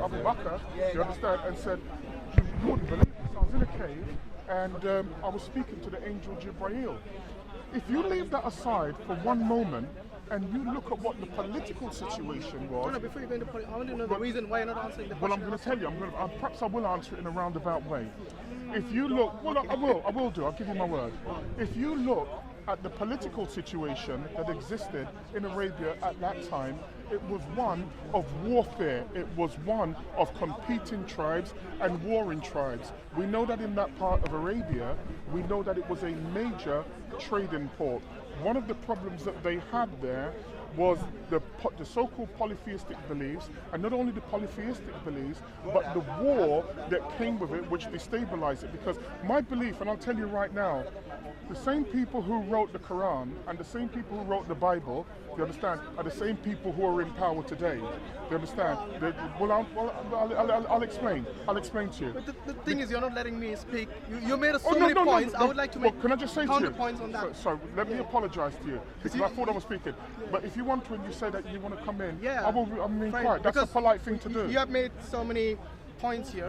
Abu Bakr, you understand, and said, you wouldn't believe this, I was in a cave and I was speaking to the angel Jibreel. If you leave that aside for one moment and you look at what the political situation was... No, before you go into politics, I want to know the reason why you're not answering the question. Well, I'm going to tell you, perhaps I will answer it in a roundabout way. If you look, well, I will do, I'll give you my word. If you look at the political situation that existed in Arabia at that time, it was one of warfare. It was one of competing tribes and warring tribes. We know that in that part of Arabia, we know that it was a major trading port. One of the problems that they had there was the so-called polytheistic beliefs, and not only the polytheistic beliefs, but the war that came with it, which destabilized it. Because my belief, and I'll tell you right now, the same people who wrote the Quran and the same people who wrote the Bible, you understand, are the same people who are in power today. You understand? I'll explain. I'll explain to you. But the thing is, you're not letting me speak. You made so many points. I would like to make can I just say counterpoints on that. So let me apologize to you, because I thought I was speaking. But if you want to and you say that you want to come in, I will remain quiet. That's a polite thing to do. You have made so many points here,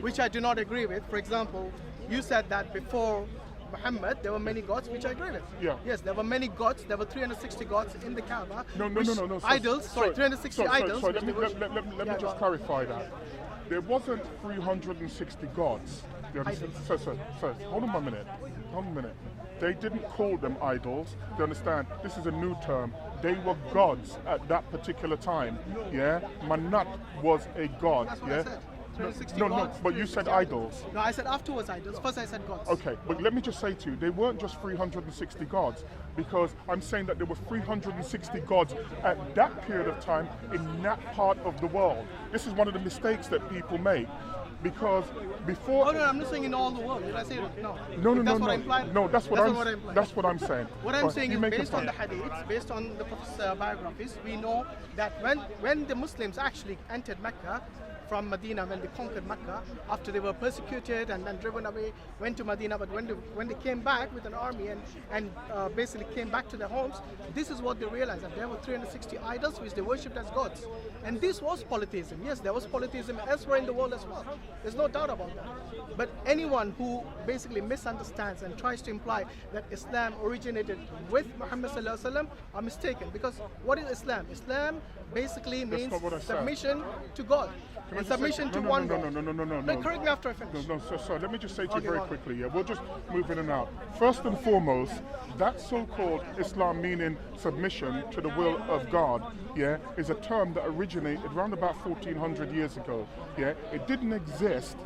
which I do not agree with. For example, you said that before Muhammad, there were many gods, which I agree with. Yeah. Yes, there were many gods. There were 360 gods in the Kaaba. No. Idols. Sorry, 360 idols. Sorry, let me just clarify that. There wasn't 360 gods. So, hold on 1 minute. Hold on a minute. They didn't call them idols. You understand? This is a new term. They were gods at that particular time. Yeah. Manat was a god. That's what yeah. I said. No, but you said idols. No, I said afterwards idols. First I said gods. Okay, but let me just say to you, they weren't just 360 gods, because I'm saying that there were 360 gods at that period of time in that part of the world. This is one of the mistakes that people make, because before... Oh no, I'm not saying in all the world. Did I say no? No, what I implied? No, that's what I'm saying. What I'm saying is, based on the hadiths, based on the Prophet's biographies, we know that when the Muslims actually entered Mecca from Medina, when they conquered Mecca, after they were persecuted and then driven away, went to Medina, but when they came back with an army and basically came back to their homes, this is what they realized, that there were 360 idols which they worshipped as gods. And this was polytheism. Yes, there was polytheism elsewhere in the world as well. There's no doubt about that. But anyone who basically misunderstands and tries to imply that Islam originated with Muhammad sallallahu alaihi wasallam are mistaken. Because what is Islam? Islam basically means submission to God. And submission to one God. No. Correct me after I finish. No, so let me just say to you very quickly, yeah, we'll just move in and out. First and foremost, that so-called Islam, meaning submission to the will of God, yeah, is a term that originated around about 1400 years ago. Yeah, it didn't exist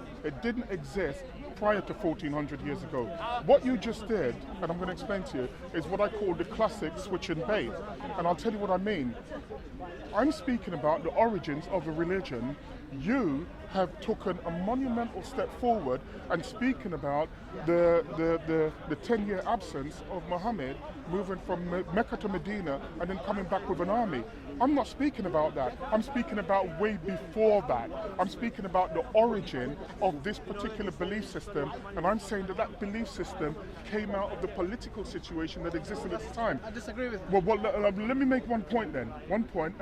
prior to 1400 years ago. What you just did, and I'm going to explain to you, is what I call the classic switch and bait. And I'll tell you what I mean. I'm speaking about the origins of a religion. You have taken a monumental step forward and speaking about the 10-year absence of Muhammad moving from Mecca to Medina and then coming back with an army. I'm not speaking about that. I'm speaking about way before that. I'm speaking about the origin of this particular belief system, and I'm saying that belief system came out of the political situation that existed at the time. I disagree with you. Well, let me make one point, and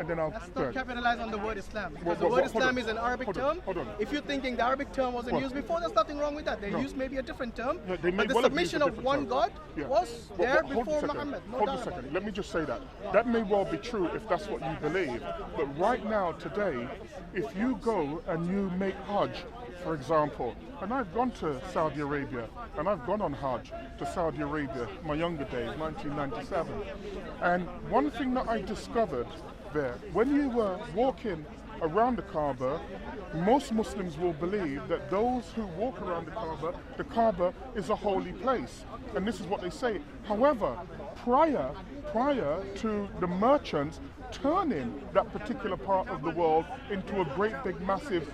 then I'll... Let's not capitalize on the word Islam, because the word Islam is an Arabic term. Hold on. If you're thinking the Arabic term wasn't used before, there's nothing wrong with that. They used maybe a different term, but the submission of one God was there before Muhammad. Hold on a second. Let me just say that. That may well be true if that's what you believe, but right now, today, if you go and you make Hajj, for example, and I've gone to Saudi Arabia, and I've gone on Hajj to Saudi Arabia, my younger days, 1997, and one thing that I discovered there, when you were walking around the Kaaba, most Muslims will believe that those who walk around the Kaaba is a holy place, and this is what they say. However, prior to the merchants turning that particular part of the world into a great big massive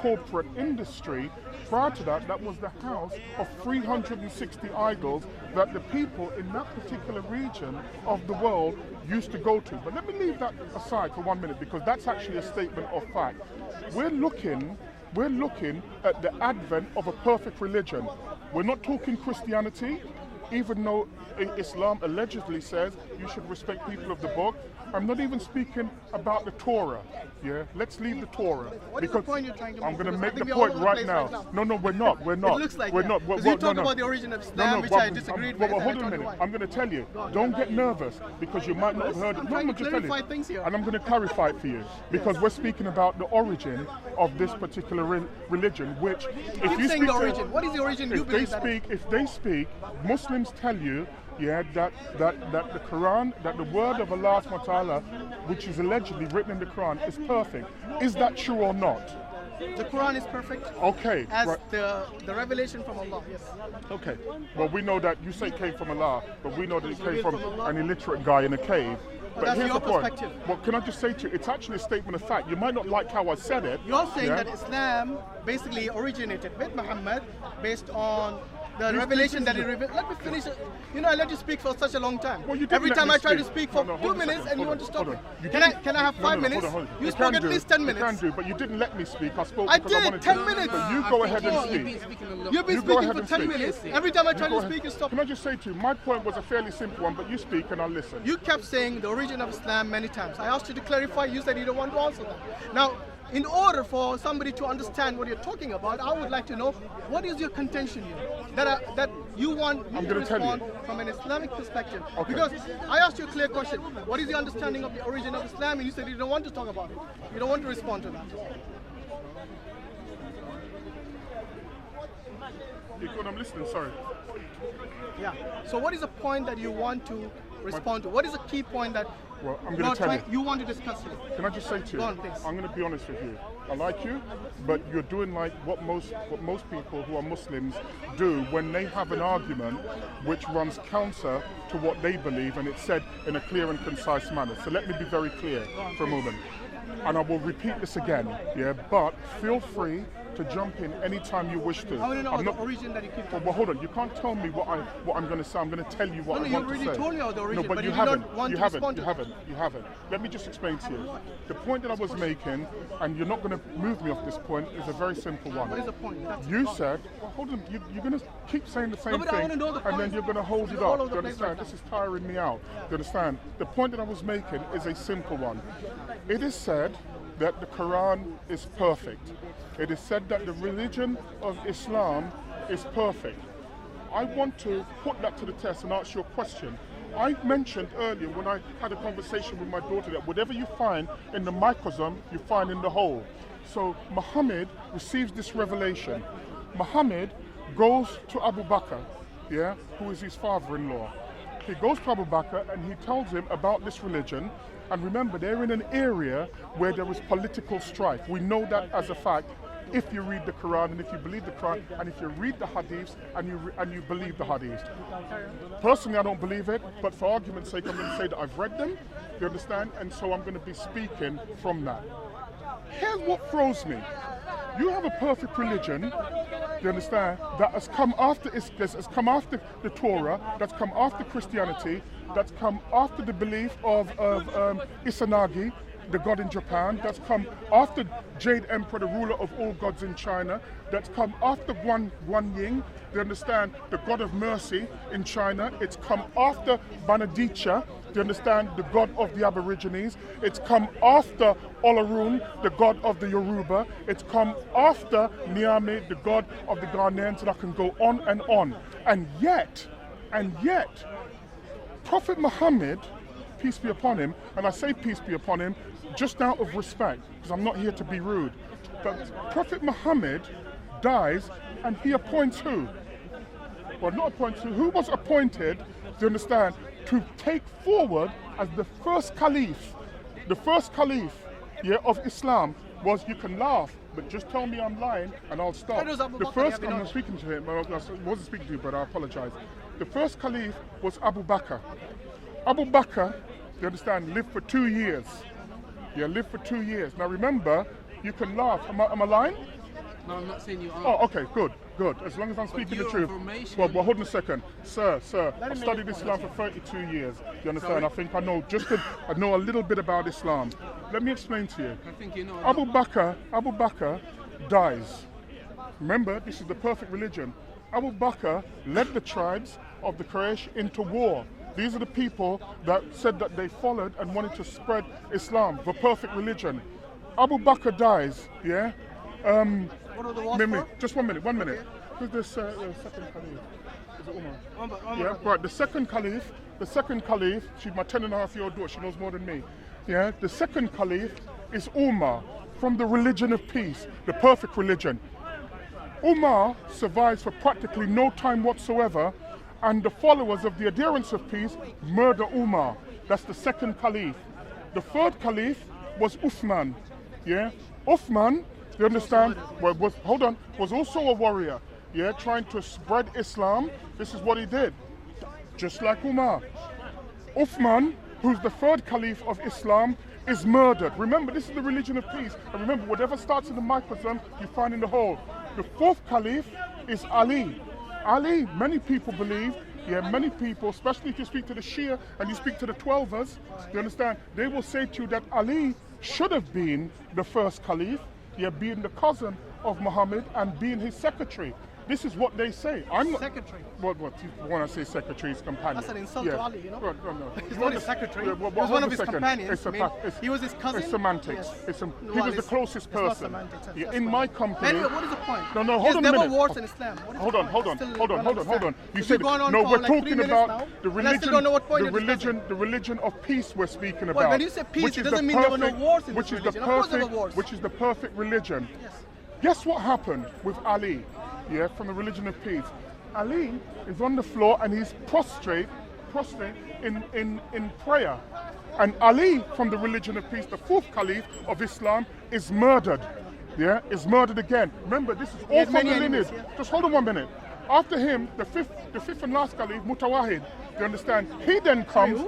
corporate industry, prior to that, that was the house of 360 idols that the people in that particular region of the world used to go to. But let me leave that aside for 1 minute, because that's actually a statement of fact. We're looking at the advent of a perfect religion. We're not talking Christianity, even though Islam allegedly says you should respect people of the book. I'm not even speaking about the Torah. Yeah, let's leave the Torah. What is the point you're trying to make? I'm going to Because I make think the we're all point over the right place now. right now. No, we're not. We're not. It looks like we're that. not. Because you talk about the origin of Islam, which I disagreed with. Well, hold and on I a told you minute. why. I'm going to tell you. Don't get nervous because you might not have heard it. I'm No, trying to just tell you. clarify things here. And I'm going to clarify it for you because we're speaking about the origin of this particular religion, which if Keep you saying speak the to- origin. What is the origin you believe that is? if they speak, Muslims tell you, yeah, that the Quran, that the word of Allah subhanahu wa ta'ala, which is allegedly written in the Quran, is perfect. Is that true or not? The Quran is perfect. Okay. As right. the revelation from Allah, yes. Okay. Well, we know that you say it came from Allah, but we know that it came revealed from from Allah. an illiterate guy in a cave. But that's here's your the point. perspective. Well, can I just say to you, it's actually a statement of fact. You might not like how I said it. You're saying yeah? that Islam basically originated with Muhammad based on the This- revelation this that is he revealed. Let me finish it. You know, I let you speak for such a long time. Well, you didn't Every let time me I try to speak. speak for No, 2 hold on a minutes second, and you hold want to on, stop hold it. on. You Can I didn't- have 5 No, minutes? hold on. You You spoke can at do. least 10 You minutes. can do, but you didn't let me speak. I spoke I because I did wanted 10 to. minutes. But you go ahead and You've speak. been You go speaking ahead for and 10 speak. minutes. Every time I try Go to ahead. speak, you stop. Can I just say to you, my point was a fairly simple one, but you speak and I'll listen. You kept saying the origin of Islam many times. I asked you to clarify. You said you don't want to answer that. Now, in order for somebody to understand what you're talking about, I would like to know what is your contention here that you want me I'm to gonna tell you. respond from an Islamic perspective. Okay. Because I asked you a clear question. What is your understanding of the origin of Islam? And you said you don't want to talk about it. You don't want to respond to that. I'm listening, sorry. Yeah. So what is the point that you want to respond to? What is the key point that Well, I'm going to tell you. you want to discuss here? Can I just say to you? Go on, please. I'm going to be honest with you. I like you, but you're doing like what most people who are Muslims do when they have an argument which runs counter to what they believe, and it's said in a clear and concise manner. So let me be very clear for a moment, and I will repeat this again. Yeah, but feel free to jump in anytime you wish to. I want to know I'm the not. origin that you keep talking Well, hold on. You can't tell me what I'm going to say. I'm going to tell you what No, I you want to already say. told me about the origin, no, but but you you did not haven't. want You to haven't. respond to You it. haven't. You haven't. Let me just explain to you. The point that I was making, and you're not going to move me off this point, is a very simple one. What is the point? That's You wrong. said, well, hold on, you're going to keep saying the same No, but I thing, wanna know the and point. then you're going to hold it You're all up. over Do you the place understand? right This is tiring me out. Do you understand? The point that I was making is a simple one. It is said that the Quran is perfect. It is said that the religion of Islam is perfect. I want to put that to the test and ask you a question. I mentioned earlier when I had a conversation with my daughter that whatever you find in the microsome, you find in the whole. So Muhammad receives this revelation. Muhammad goes to Abu Bakr, yeah, who is his father-in-law. He goes to Abu Bakr and he tells him about this religion. And remember, they're in an area where there is political strife. We know that as a fact if you read the Quran and if you believe the Quran and if you read the Hadiths and you believe the Hadiths. Personally, I don't believe it, but for argument's sake, I'm going to say that I've read them, you understand? And so I'm going to be speaking from that. Here's what throws me. You have a perfect religion, you understand, that has come after the Torah, that's come after Christianity, that's come after the belief of Izanagi, the god in Japan, that's come after Jade Emperor, the ruler of all gods in China, that's come after Guanyin, you understand, the god of mercy in China, it's come after Banadicha, you understand, the god of the Aborigines, it's come after Olarun, the god of the Yoruba, it's come after Niame, the god of the Ghanaians, and I can go on and on. And yet, Prophet Muhammad, peace be upon him, and I say peace be upon him just out of respect, because I'm not here to be rude, but Prophet Muhammad dies and he appoints who? Well, not appoints who was appointed, do you understand, to take forward as the first caliph. The first caliph, yeah, of Islam was, you can laugh, but just tell me I'm lying and I'll stop. That was Abu The Bakr, first, yeah, I'm not speaking to him, I wasn't speaking to you, but I apologize. The first caliph was Abu Bakr. Abu Bakr, you understand, lived for 2 years. Yeah, lived for 2 years. Now remember, you can laugh. Am I lying? No, I'm not saying you are. Oh, okay, good. As long as I'm speaking the truth. Well, hold on a second. Sir, I've studied Islam for 32 years. You understand? Sorry? I think I know a little bit about Islam. Let me explain to you. I think you know. Abu Bakr dies. Remember, this is the perfect religion. Abu Bakr led the tribes of the Quraysh into war. These are the people that said that they followed and wanted to spread Islam, the perfect religion. Abu Bakr dies, yeah? What was the war for? Just 1 minute. Okay. Who's this second caliph? Is it Umar? Umar, Yeah, right. The second caliph, she's my 10.5-year-old daughter, she knows more than me. Yeah, the second caliph is Umar, from the religion of peace, the perfect religion. Umar survives for practically no time whatsoever, and the followers of the adherents of peace murder Umar. That's the second caliph. The third caliph was Uthman. Yeah, Uthman, you understand? Was also a warrior. Yeah, trying to spread Islam. This is what he did, just like Umar. Uthman, who's the third caliph of Islam, is murdered. Remember, this is the religion of peace. And remember, whatever starts in the microcosm, you find in the whole. The fourth caliph is Ali. Ali, many people believe, many people, especially if you speak to the Shia and you speak to the Twelvers, you understand, they will say to you that Ali should have been the first caliph, being the cousin of Muhammad and being his secretary. This is what they say. I'm not secretary. What? When I say secretary, his companion. That's an insult to Ali, you know. No. He's not his secretary. He was one of his companions. He was his cousin. It's semantics. Yes. He was the closest person. Not semantics. In my company. Anyway, what is the point? No, hold on a minute. There were wars in Islam. Hold on. You said we're talking about the religion. The religion of peace we're speaking about. When you say peace, it doesn't mean there were no wars in this religion. Of course there were wars. Which is the perfect religion. Yes. Guess what happened with Ali? From the religion of peace. Ali is on the floor and he's prostrate in prayer. And Ali, from the religion of peace, the fourth caliph of Islam, is murdered. Is murdered again. Remember, this is all from the lineage. Just hold on 1 minute. After him, the fifth and last caliph, Mutawahid, you understand? He then comes,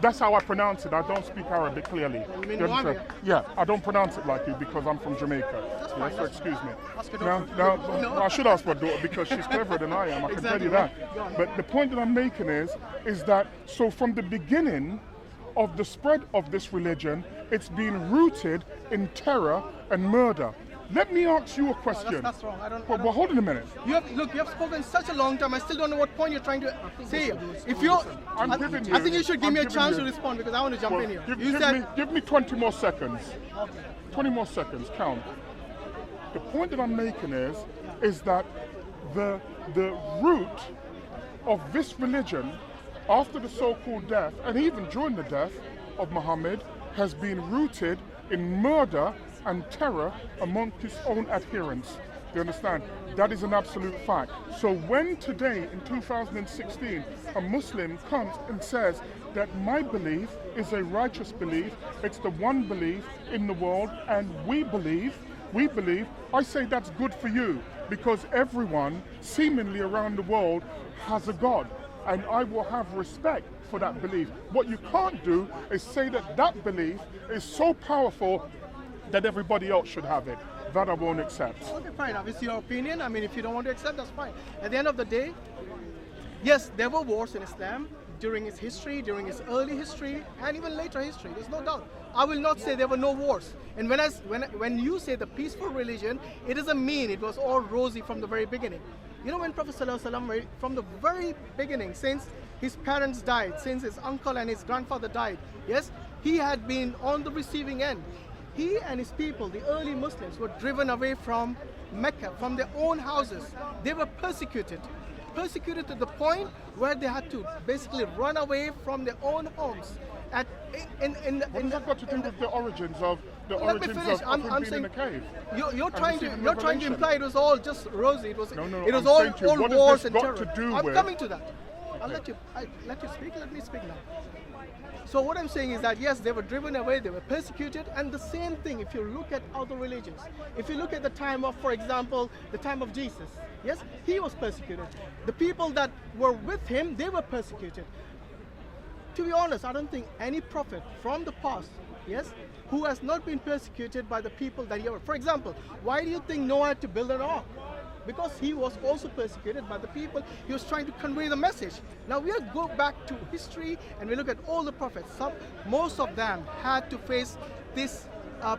that's how I pronounce it. I don't speak Arabic clearly. You mean Muawiyah? Yeah, I don't pronounce it like you because I'm from Jamaica. So excuse me. Now, I should ask my daughter because she's cleverer than I am, I can tell you that. But the point that I'm making is that, so from the beginning of the spread of this religion, it's been rooted in terror and murder. Let me ask you a question. That's wrong. Well, hold on a minute. You have spoken such a long time. I still don't know what point you're trying to say. I think you should give me a chance to respond because I want to jump in here. Give me 20 more seconds. 20 more seconds. Count. The point that I'm making is that the root of this religion, after the so-called death, and even during the death of Muhammad, has been rooted in murder and terror amongst his own adherents. You understand? That is an absolute fact. So when today, in 2016, a Muslim comes and says that my belief is a righteous belief, it's the one belief in the world, and we believe, I say that's good for you, because everyone, seemingly around the world, has a God. And I will have respect for that belief. What you can't do is say that that belief is so powerful that everybody else should have it. That I won't accept. Okay, fine. It's your opinion. I mean, if you don't want to accept, that's fine. At the end of the day, yes, there were wars in Islam during its history, during its early history, and even later history. There's no doubt. I will not say there were no wars. And when you say the peaceful religion, it doesn't mean it was all rosy from the very beginning. You know, when Prophet ﷺ, from the very beginning, since his parents died, since his uncle and his grandfather died, yes, he had been on the receiving end. He and his people, the early Muslims, were driven away from Mecca, from their own houses. They were persecuted to the point where they had to basically run away from their own homes. What has that got to do with the origins of him being in the cave? You're trying to imply it was all just rosy. It was I'm all wars and terror. I'm coming to that. I'll let you speak. Let me speak now. So what I'm saying is that yes, they were driven away, they were persecuted, and the same thing if you look at other religions. If you look at the time of, for example, the time of Jesus, yes, he was persecuted. The people that were with him, they were persecuted. To be honest, I don't think any prophet from the past, yes, who has not been persecuted by the people that he ever. For example, why do you think Noah had to build an ark? Because he was also persecuted by the people. He was trying to convey the message. Now we go back to history and we look at all the prophets. Most of them had to face this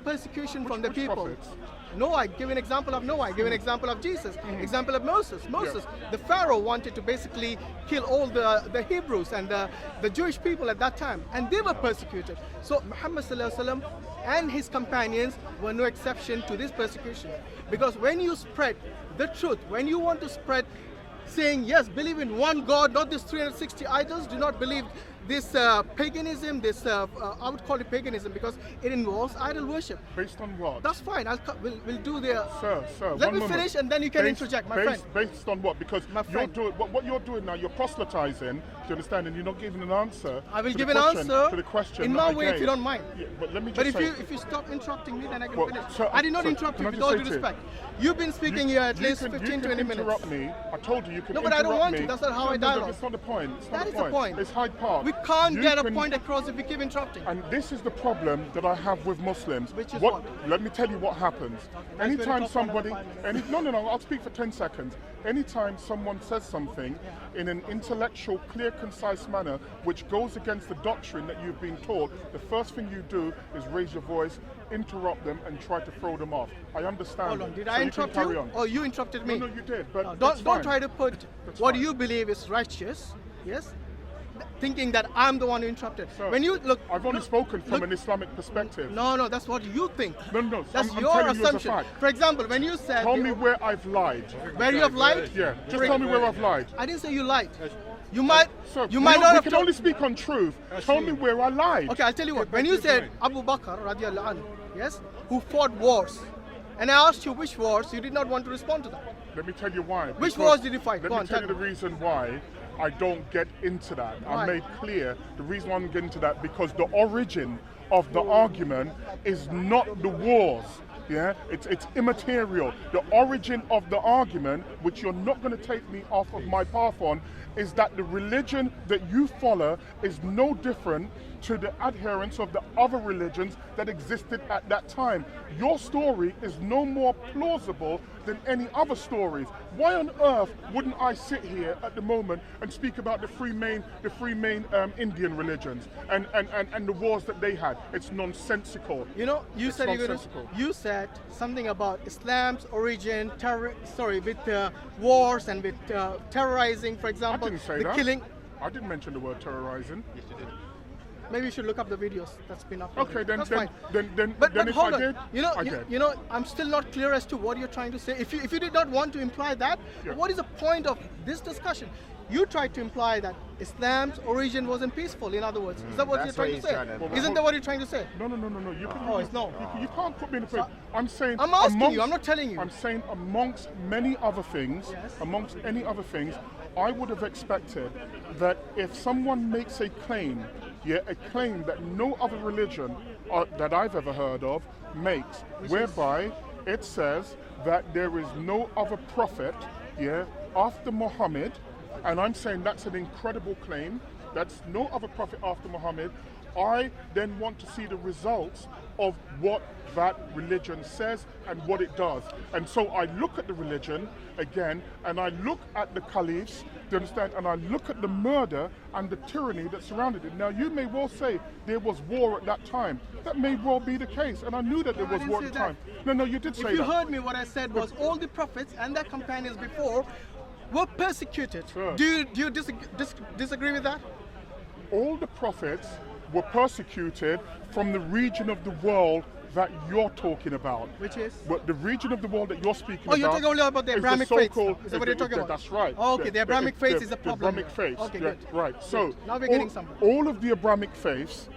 persecution from the people. Prophets? Noah, I give an example of Noah, I give an example of Jesus, example of Moses. The Pharaoh wanted to basically kill all the Hebrews and the Jewish people at that time, and they were persecuted. So Muhammad sallallahu alaihi wasallam and his companions were no exception to this persecution. Because when you spread the truth, when you want to spread saying, yes, believe in one God, not this 360 idols, do not believe this paganism, I would call it paganism because it involves idol worship. Based on what? That's fine. We'll do the. Sir, let me finish and then you can interject, my friend. Based on what? Because what you're doing now, you're proselytizing. Do you understand? And you're not giving an answer. I will give an answer to the question in my way, if you don't mind. Yeah, but let me just say. If you stop interrupting me, then I can finish. Sir, I did not interrupt you. With all due respect, you've been speaking here at least 15, 20 minutes. Interrupt me. I told you can. No, but I don't want to. That's not how I dialogue. That's not the point. That is the point. It's Hyde Park. We can't get a point across if we keep interrupting. And this is the problem that I have with Muslims. Which is what? Let me tell you what happens. Anytime somebody, I'll speak for 10 seconds. Anytime someone says something in an intellectual, clear, concise manner which goes against the doctrine that you've been taught, the first thing you do is raise your voice, interrupt them, and try to throw them off. I understand. Hold on, did I interrupt you? Or you interrupted me? No, you did. But don't try to put what you believe is righteous, yes, thinking that I'm the one who interrupted. Sir, when you look, I've only spoken from an Islamic perspective. No, that's what you think. No, that's I'm your telling assumption. You as a fact. For example, when you said, tell me where I've lied. Where you have lied? Yeah, just tell me where I've lied. I didn't say you lied. You might. Sir, you might not have. We can only speak on truth. Tell me where I lied. Okay, I'll tell you what. When you said Abu Bakr radiallahu anhu, yes, who fought wars, and I asked you which wars, you did not want to respond to that. Let me tell you why. Which wars did you fight? Let me tell you the reason why I don't get into that. I made clear the reason why I'm getting into that because the origin of the argument is not the wars. Yeah, it's immaterial. The origin of the argument, which you're not going to take me off of my path on, is that the religion that you follow is no different to the adherents of the other religions that existed at that time. Your story is no more plausible than any other stories. Why on earth wouldn't I sit here at the moment and speak about the three main Indian religions and the wars that they had? It's nonsensical. You know, you said something about Islam's origin, with wars and with terrorizing, for example. I didn't say the that. Killing. I didn't mention the word terrorizing. Yes, you did. Maybe you should look up the videos that's been uploaded. Okay, then But if hold I on. did, you know, I'm still not clear as to what you're trying to say. If you did not want to imply that, what is the point of this discussion? You tried to imply that Islam's origin wasn't peaceful, in other words. Is that what you're trying to say? Isn't that what you're trying to say? No. It's no. You can't put me in a place. I'm saying. I'm asking you. I'm not telling you. I'm saying amongst many other things, amongst any other things, I would have expected that if someone makes a claim, a claim that no other religion that I've ever heard of makes, whereby it says that there is no other prophet, after Muhammad, and I'm saying that's an incredible claim. That's no other prophet after Muhammad. I then want to see the results of what that religion says and what it does. And so I look at the religion again, and I look at the caliphs, do you understand? And I look at the murder and the tyranny that surrounded it. Now, you may well say there was war at that time. That may well be the case, and I knew that there was war at the time. No, you did say that. If you heard me, what I said was all the prophets and their companions before were persecuted. Sure. Do you disagree with that? All the prophets were persecuted from the region of the world that you're talking about. Which is? But the region of the world that you're speaking about. Oh, you're talking only about the Abrahamic faith. Is that what you're talking about? That's right. Oh, okay, the Abrahamic faith is a problem. The Abrahamic faith. Okay, good. Right. So now we're getting somewhere. All of the Abrahamic faiths,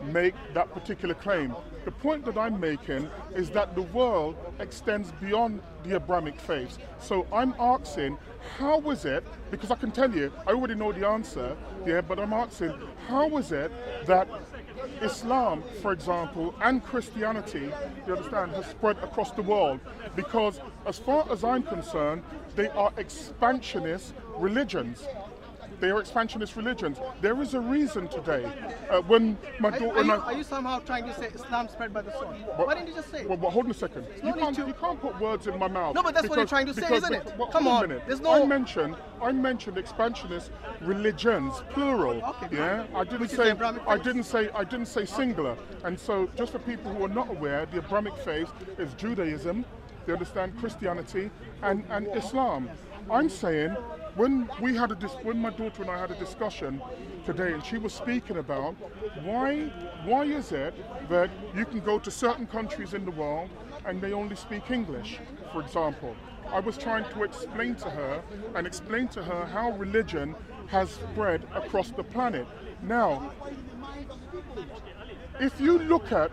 make that particular claim. The point that I'm making is that the world extends beyond the Abrahamic faiths. So I'm asking, how is it, because I can tell you, I already know the answer, but I'm asking, how is it that Islam, for example, and Christianity, you understand, has spread across the world? Because as far as I'm concerned, they are expansionist religions. They are expansionist religions. There is a reason today. When my daughter and Are you somehow trying to say Islam spread by the sword? Why didn't you just say it? Well, hold on a second. no You need to- can't put words in my mouth. No, but that's what you're trying to say, isn't it? Well, Come hold on. a minute. There's no- I mentioned expansionist religions, plural. Okay, Yeah, fine. I didn't Which is say the Abrahamic faith? I didn't say singular. And so, just for people who are not aware, the Abrahamic faith is Judaism. They understand Christianity and Islam. I'm saying when my daughter and I had a discussion today, and she was speaking about why is it that you can go to certain countries in the world and they only speak English, for example. I was trying to explain to her how religion has spread across the planet. Now, if you look at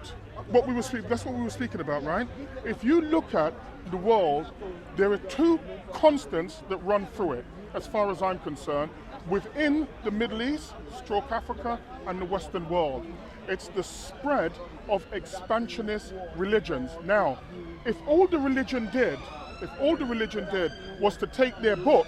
what we were speaking, that's what we were speaking about, right? If you look at the world, there are two constants that run through it, as far as I'm concerned, within the Middle East, stroke Africa, and the Western world. It's the spread of expansionist religions. Now, if all the religion did was to take their book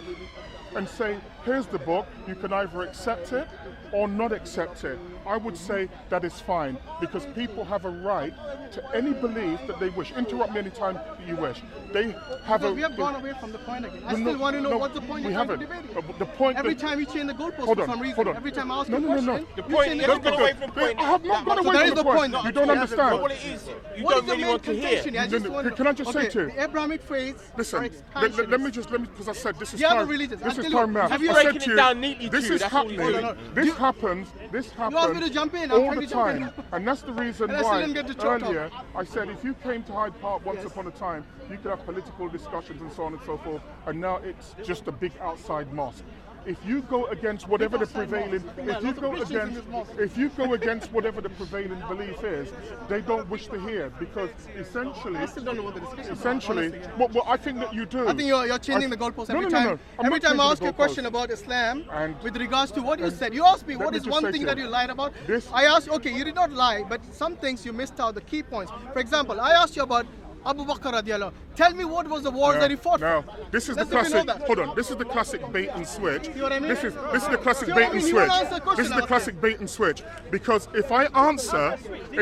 and say, here's the book, you can either accept it or not accept it, I would say that is fine, because people have a right to any belief that they wish. Interrupt me anytime you wish. They have We have gone away from the point again. I still want to know what's the point we you're trying haven't. to debate it. The point Every that- time you change the goalpost Hold for on, some reason. hold on. Every time I ask No, you a no, no, question, no. The you point change is, the don't go away from goalpost. point. I have not gone So away that from is the the point. point. You don't understand. What it is, you What don't is the really main want to hear. contention? I just No, want to- can I just say okay, to you? the Abrahamic faiths are Listen, expansionists. let me because I said this is The other time. religions, This I'll is tell you time what, now. have you I said breaking to it you, down neatly this to you, is that's all you're happening. doing. This happens. You asked me to jump in, I'm all trying the to jump in. time, and that's the reason And I still why didn't get to talk. earlier I said if you came to Hyde Park once Yes. upon a time, you could have political discussions and so on and so forth, and now it's just a big outside mosque. If you go against whatever the outside prevailing, mosque. if Lots you of go Christians in against, this mosque. if you go against whatever the prevailing belief is, they don't wish to hear, because essentially, I still don't know what the discussion is. essentially, honestly, yeah. well, I think that you do. I think you're changing the goalposts No, every no, no, time. no. I'm Every not time I changing ask the you a question goalposts. about Islam, And- with regards to what you and said, you asked me let what me is just one say thing to that you, you lied about. this- I asked, okay, you did not lie, but some things you missed out, the key points. For example, I asked you about Abu Bakr radiallahu. Tell me what was the wars that he fought Now, for. this is Let's the see if we know classic. that. Hold on. This is the classic bait and switch. See what I mean? This is the classic See what bait I mean? and You won't switch. answer the question This is the now, classic bait and switch. Because if I answer,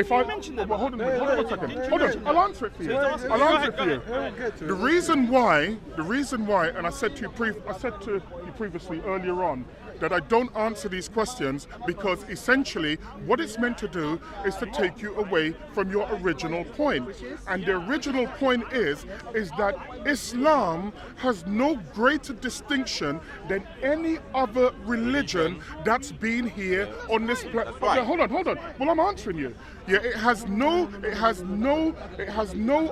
well, hold on a second. Hold on. I'll answer it for you. I'll answer it for you. The reason why, and I said to you previously earlier on, that I don't answer these questions because essentially what it's meant to do is to take you away from your original point. And the original point is that Islam has no greater distinction than any other religion that's been here on this planet. Right. Hold on. Well, I'm answering you. Yeah, it has no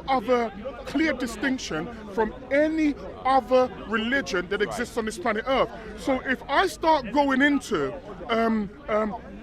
other clear distinction from any other religion that exists on this planet Earth. So if I start going into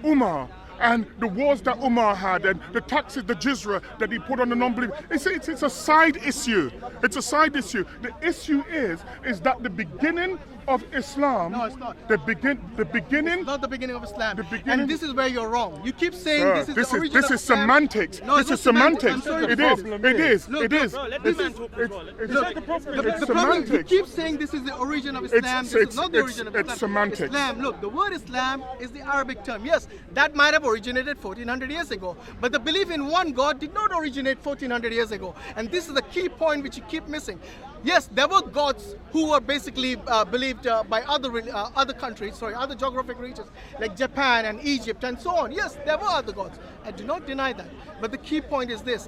Umar and the wars that Umar had and the taxes, the jizra that he put on the non-believers, it's a side issue. It's a side issue. The issue is that the beginning of Islam. No, it's not. The beginning. It's not the beginning of Islam. The beginning- And this is where you're wrong. You keep saying Sir, this is the origin this of is Islam. semantics. No, This it's is not semantics. semantics. I'm sorry. It is. Look, It is. bro, let this me- man talk as well. It's Look, the problem The it's problem, you semantics. keep saying this is the origin of Islam. This is not the origin of Islam. it's semantics. Islam, look, the word Islam is the Arabic term. Yes, that might have originated 1400 years ago. But the belief in one God did not originate 1400 years ago. And this is the key point which you keep missing. Yes, there were gods who were basically believed by other countries, other geographic regions like Japan and Egypt and so on. Yes, there were other gods. I do not deny that. But the key point is this.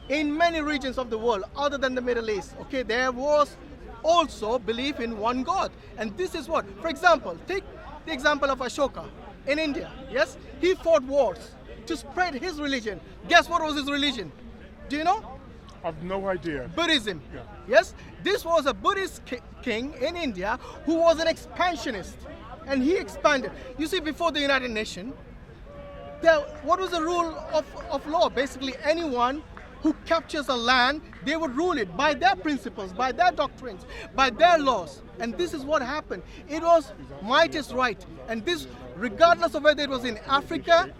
In many regions of the world, other than the Middle East, okay, there was also belief in one God. And this is what, for example, take the example of Ashoka in India. Yes, he fought wars to spread his religion. Guess what was his religion? Do you know? I've no idea. Buddhism. Yeah. Yes, this was a Buddhist king in India who was an expansionist, and he expanded. You see, before the United Nations, what was the rule of law? Basically, anyone who captures a land, they would rule it by their principles, by their doctrines, by their laws. And this is what happened. It was might is right. And this, regardless of whether it was in Africa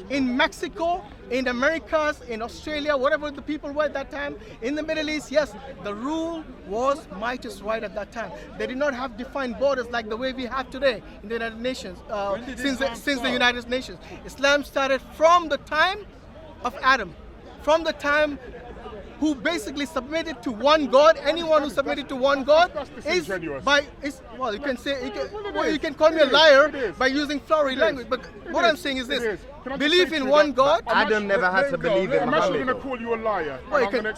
In Mexico, in Americas, in Australia, whatever the people were at that time, in the Middle East, yes, the rule was might is right at that time. They did not have defined borders like the way we have today in the United Nations, since the United Nations. Islam started from the time of Adam, from the time who basically submitted to one God. Anyone who submitted to one God is well, you can say you can call me a liar by using flowery language. But what I'm saying is this: believe in one God. Adam never had to believe in I'm actually going to Muhammad. call you a liar.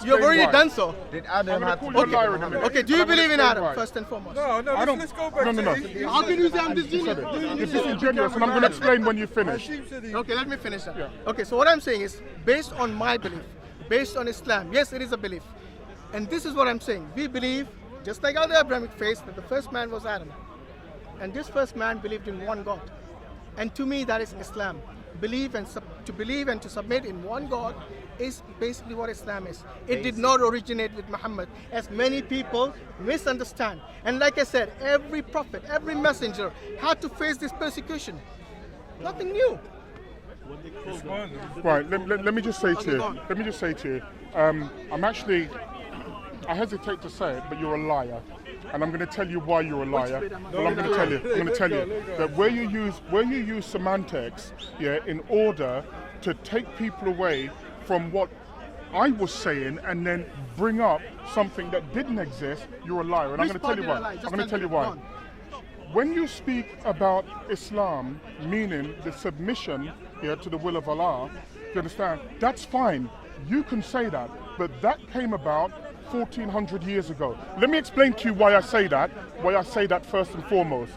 You've already done so. Did Adam have to call you a believe liar in in a minute. Muhammad? Okay, do you believe in Adam why. first and foremost? No, let's go back No. How can you say I'm You're disingenuous? disingenuous, and I'm going to explain when you finish. Okay, let me finish that. Yeah. Okay, so what I'm saying is, based on my belief, based on Islam, yes, it is a belief. And this is what I'm saying. We believe, just like other Abrahamic faiths, that the first man was Adam. And this first man believed in one God. And to me, that is Islam. To believe and to submit in one God is basically what Islam is. It did not originate with Muhammad, as many people misunderstand. And like I said, every prophet, every messenger had to face this persecution. Nothing new. Right, let me just say to you, I hesitate to say it, but you're a liar. And I'm going to tell you why you're a liar. Well, I'm going to tell you that where you use semantics, in order to take people away from what I was saying and then bring up something that didn't exist, you're a liar. And I'm going to tell you why. I'm going to tell you why. When you speak about Islam, meaning the submission to the will of Allah, you understand? That's fine. You can say that, but that came about 1400 years ago. Let me explain to you why I say that first and foremost.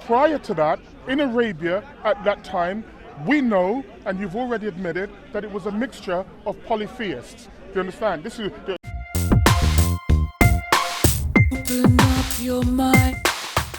Prior to that, in Arabia at that time, we know, and you've already admitted, that it was a mixture of polytheists. Do you understand? This is Open up your mind.